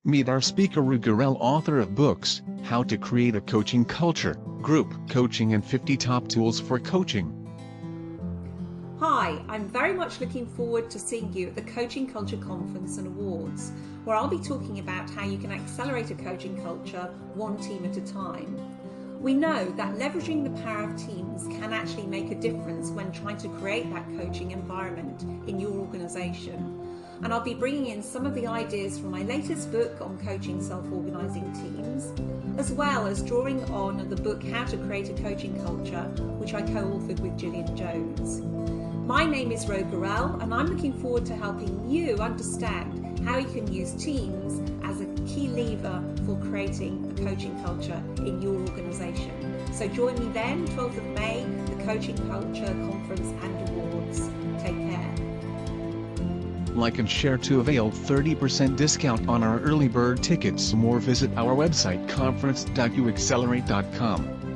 Meet our speaker Ro Gorell, author of books, How to Create a Coaching Culture, Group Coaching and 50 Top Tools for Coaching. Hi, I'm very much looking forward to seeing you at the Coaching Culture Conference and Awards, where I'll be talking about how you can accelerate a coaching culture one team at a time. We know that leveraging the power of teams can actually make a difference when trying to create that coaching environment in your organization. And I'll be bringing in some of the ideas from my latest book on coaching self-organizing teams, as well as drawing on the book How to Create a Coaching Culture, which I co-authored with Gillian Jones. My name is Ro Gorell, and I'm looking forward to helping you understand how you can use teams as a key lever for creating a coaching culture in your organization. So join me then, 12th of May, the Coaching Culture Conference and Awards. Take care. Like and share to avail 30% discount on our early bird tickets. For more, visit our website conference.uexcelerate.com.